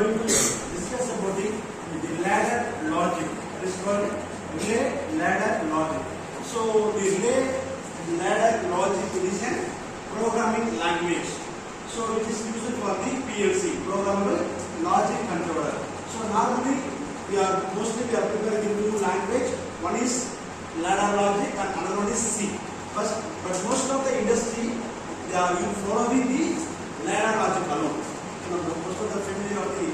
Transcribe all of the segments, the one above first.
going to discuss about the ladder logic. It is called relay ladder logic. So the relay ladder logic is a programming language. So it is used for the PLC, programmable logic controller. So normally we are preparing in two language. One is ladder logic and another one is C. But most of the industry they are following the ladder logic alone. Most of the family of the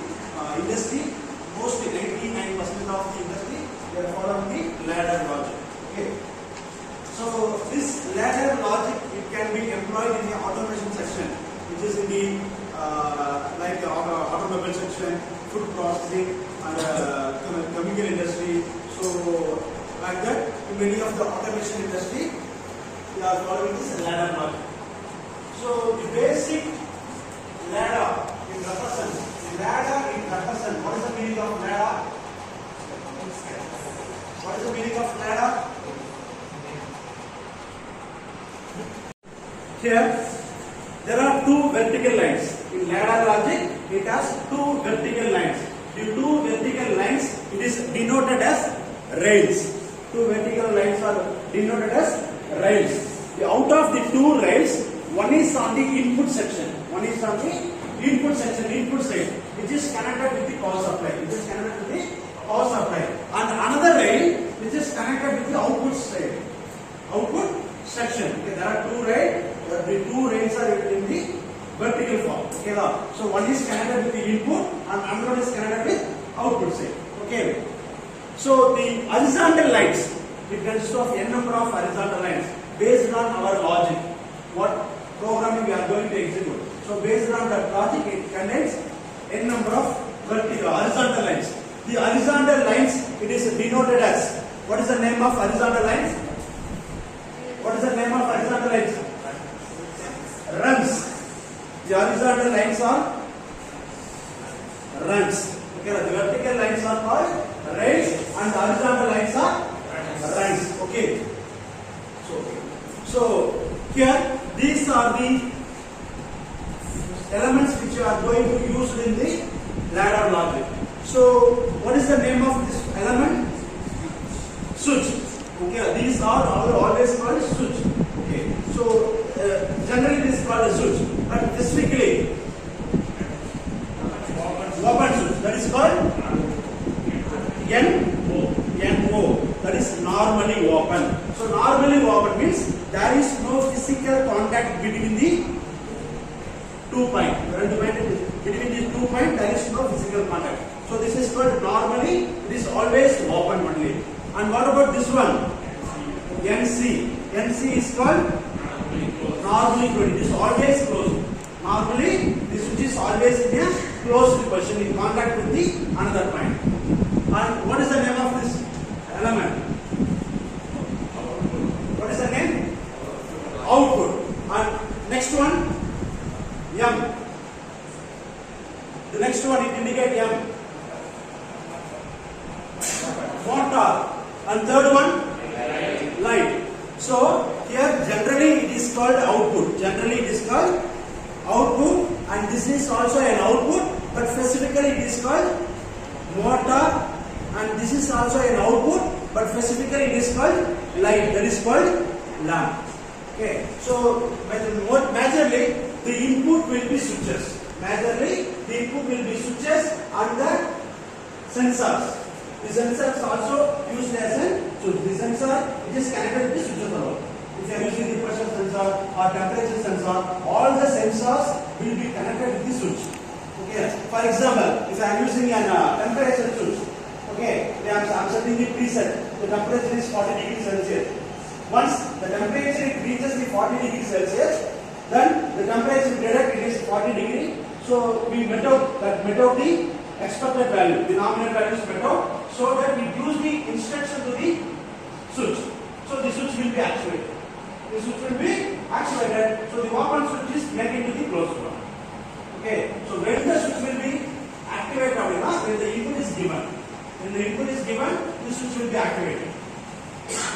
industry, mostly 99% of the industry, they are following the ladder logic. Okay. So this ladder logic it can be employed in the automation section, which is in the like the automobile section, food processing, and chemical industry. So like that, in many of the automation industry, they are following this ladder logic. So the basic ladder in represent. The ladder in represent. What is the meaning of ladder? What is the meaning of ladder? Here, there are two vertical lines. In ladder logic, it has two vertical lines. The two vertical lines, it is denoted as rails. Two vertical lines are denoted as rails. Out of the two rails, one is on the input section. One is on the input section, input side, which is connected with the power supply. Which is connected with the power supply. And another rail, which is connected with the output side. Output section. Okay, there are two rails. The two rails are in the vertical form. Okay, so one is connected with the input and another one is connected with output side. Okay. So the horizontal lines, it consists of n number of horizontal lines based on our logic. What programming we are going to execute. So based on that logic, it contains n number of vertical horizontal lines. The horizontal lines, it is denoted as, what is the name of horizontal lines? What is the name of horizontal lines? Runs. The horizontal lines are runs. Okay, the vertical lines are called rails and the horizontal lines are runs. Okay. So here these are the elements which you are going to use in the ladder logic. So what is the name of this element? Switch. Okay, these are always called switch. Okay, so generally this is called a switch, but specifically open switch, that is called NO. That is normally open. So normally open means there is no physical contact between the 2 points. Between these 2 points there is no physical contact. So this is called normally, it is always open only. And what about this one? NC. NC is called normally closed. It is always closed. Normally this switch is always in a closed position in contact with the another point. And what is the name of this element? What is the name? Output. And next one, M. The next one, it indicates M. Motor. And third one, light. So here generally it is called output. Generally it is called output, and this is also an output, but specifically it is called motor, and this is also an output, but specifically it is called light. That is called lamp. Okay. So majorly the input will be switches. Majorly the input will be switches and the sensors. The sensors also used as a switch. The sensor it is connected with the switches alone. If you are using the pressure sensor or temperature sensor, all the sensors will be connected with the switch. Okay. For example, if I am using a temperature switch, okay, I am setting the preset. The temperature is 40 degrees Celsius. Once the temperature reaches the 40 degrees Celsius, then the temperature detect it is 40 degrees. So we met out the expected value. The nominal value is met out, so that we use the instruction to the switch. So the switch will be actuated. The switch will be actuated. So the open switch is get into the closed one. Okay. So when the switch will be activated, when the input is given. When the input is given, the switch will be activated.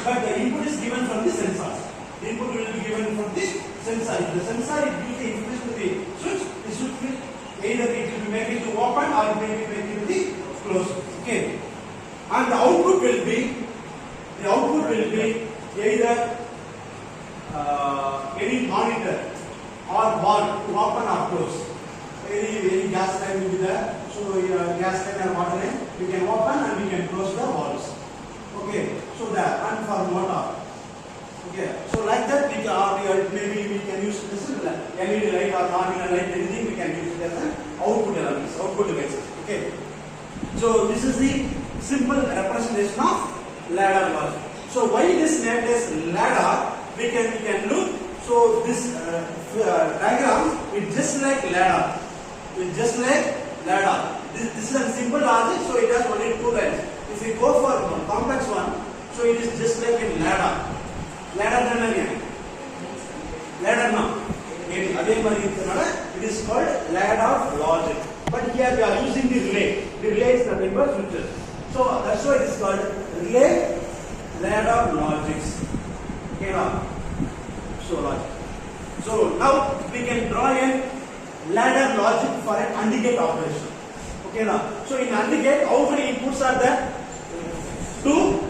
But the input is given from the sensors. The input will be given from the sensor. If the sensor gives the information to the switch will either it will be make it to open or you make it to the close. Okay. And the output will be either any monitor or valve to open or close. Any gas line will be there. So gas line or water line, we can open and we can close the valves. Okay. So that, and for motor. Okay. So like that we can, maybe we can use this LED light or marginal light, anything we can use it as an output elements, output devices. Okay. So this is the simple representation of ladder logic. So why it is named as ladder? We can look. So this diagram is just like ladder. It's just like ladder. This is a simple logic, so it has only two lines. If we go for a complex one, so it is just like a ladder. Ladder now. It is called ladder logic. But here we are using the relay. The relay is nothing but switches. So that's why it is called relay ladder logics. Okay now. So logic. So now we can draw a ladder logic for an AND gate operation. Okay now. So in AND gate, how many inputs are there? Two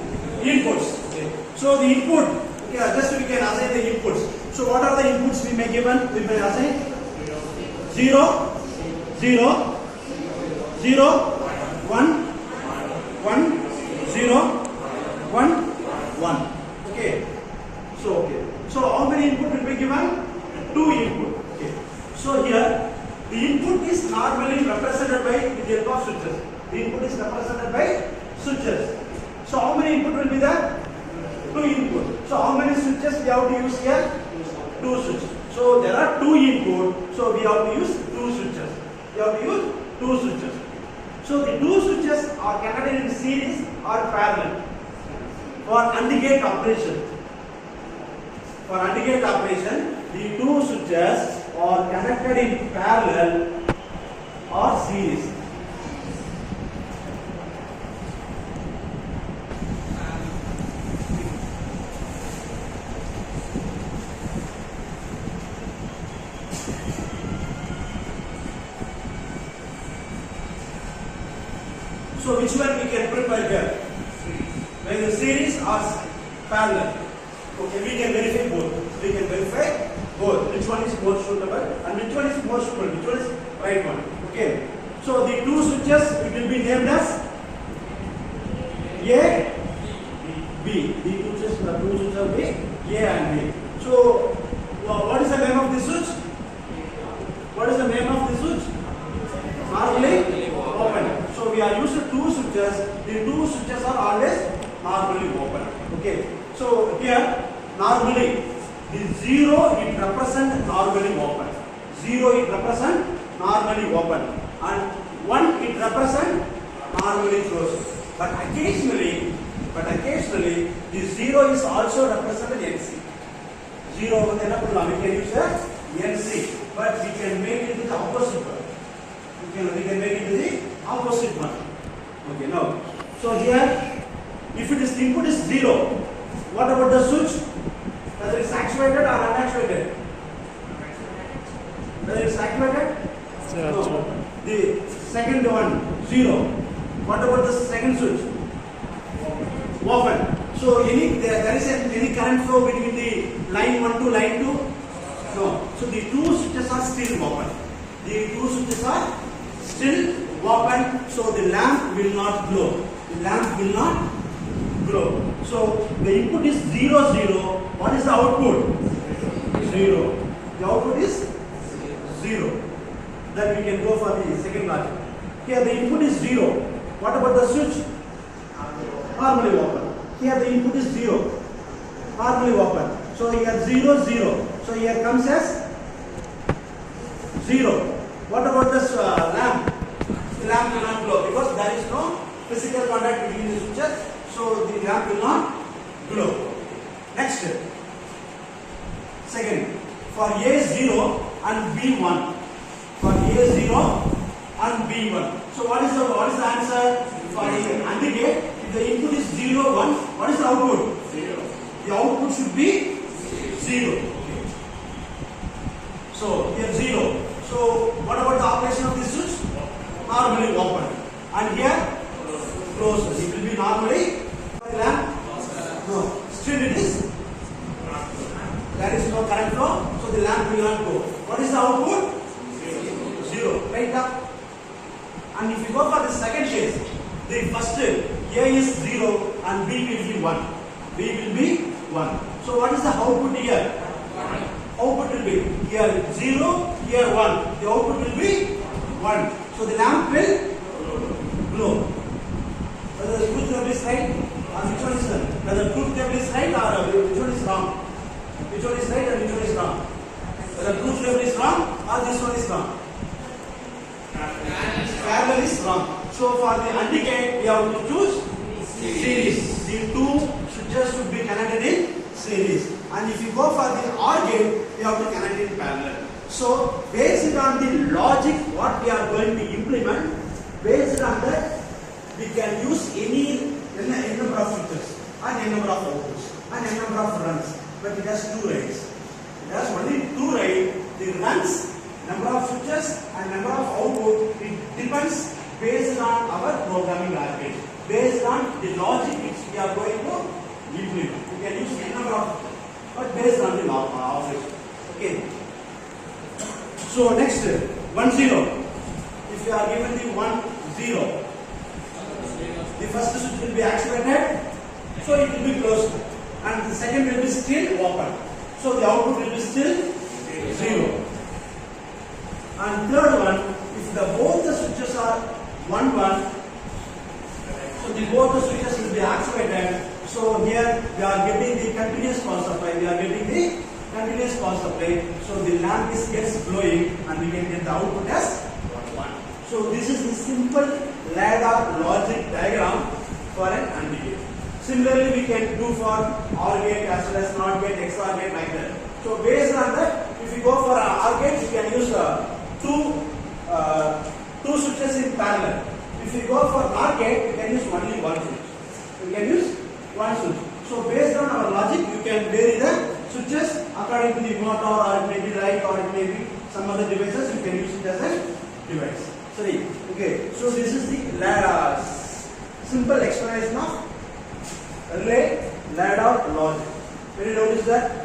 inputs. Okay. So the input, okay, just we can assign the inputs. So what are the inputs we may given? We may assign 0, 0, 0, 1, 1, 0, 1, 1. Okay. So how many input will be given? 2 input. Okay. So here the input is normally represented by with the help of switches. The input is represented by switches. So how many input will be there? 2 input. So how many switches we have to use here? 2 switches. So there are 2 input. So we have to use 2 switches. We have to use 2 switches. So the 2 switches are connected in series or parallel for AND gate operation. For AND gate operation, the 2 switches are connected in parallel or series. So which one we can prepare here? When the series or parallel. Okay, we can verify both. We can verify both. Which one is more suitable and which one is more suitable? Which one is right one? Okay. So the 2 switches it will be named as A, B. The 2 switches will be A and B. So what is the name of this switch? What is the name of this switch? Normally open. So we are using 2 switches. The 2 switches are always normally open. Okay. So here normally the 0 it represent normally open. 0 it represent normally open and 1 it represent normally closed. But occasionally the 0 is also represented NC. 0 we can use a NC, but we can make it the opposite one. We can make it the opposite one. Okay, now so here if it is input is 0, what about the switch? Whether it is actuated or unactuated? Whether it is actuated? No. The second one 0. What about the second switch? Open. So there is any current flow between the line 1 to line 2? No. So the 2 switches are still open. The 2 switches are still open. So the lamp will not glow. The lamp will not glow. So the input is 0, 0. What is the output? 0. The output is 0. Then we can go for the second logic. Here the input is 0. What about the switch? Normally open. Here the input is 0. Normally open. So here 0, 0. So here comes as 0. What about this lamp? The lamp will not glow because there is no physical contact between the switches. So the lamp will not glow. Next step. Second, for A0 and B1. For A0 and B1. So what is the answer? For AND gate, if the input is 0, 1, what is the output? 0. The output should be 0. Okay. So here 0. So what about the operation of this switch? normally open, and here closed. It will be normally lamp. No, still it is. There is no current flow, so the lamp will not go. What is the output? Zero. Right now. And if you go for the second case, the first A is 0 and B will be 1. B will be 1. So what is the output here? Output will be here 0, here 1. The output will be 1. So the lamp will glow. Whether the truth table is right or which one is wrong? Whether the truth table is right or which one is wrong? Which one is right and which one is wrong? Whether the truth table is wrong or this one is wrong? Parallel is wrong. So for the AND gate, we have to choose series. The two switches should be connected in series. And if you go for the OR gate, we have to connect in parallel. So based on the logic what we are going to implement, based on that, we can use any number of switches and n number of outputs and n number of runs. But it has two writes. It has only two writes. The runs, number of switches and number of output, it depends based on our programming language, based on the logic which we are going to implement. We can use n number of, but based on the operation. Okay. So next 1 0. If you are given the 1 0, the first switch will be activated, so it will be closed, and the second will be still open. So the output will be still 0. And third one, if both the switches are 1 1, so both the switches will be activated. So here we are getting the continuous power supply. We are getting the continuous power supply. So the lamp gets glowing, and we can get the output as 1. So this is the simple ladder logic diagram for an AND gate. Similarly, we can do for OR gate as well as NOT gate, XOR gate, like that. So based on that, if you go for an OR gate, you can use two switches in parallel. If you go for NOT gate, you can use only one switch. You can use one switch. So based on our logic, you can vary the switches according to the motor, or it may be light, or it may be some other devices. You can use it as a device. Sorry. Okay. So this is the simple explanation of relay ladder logic. Any notice that?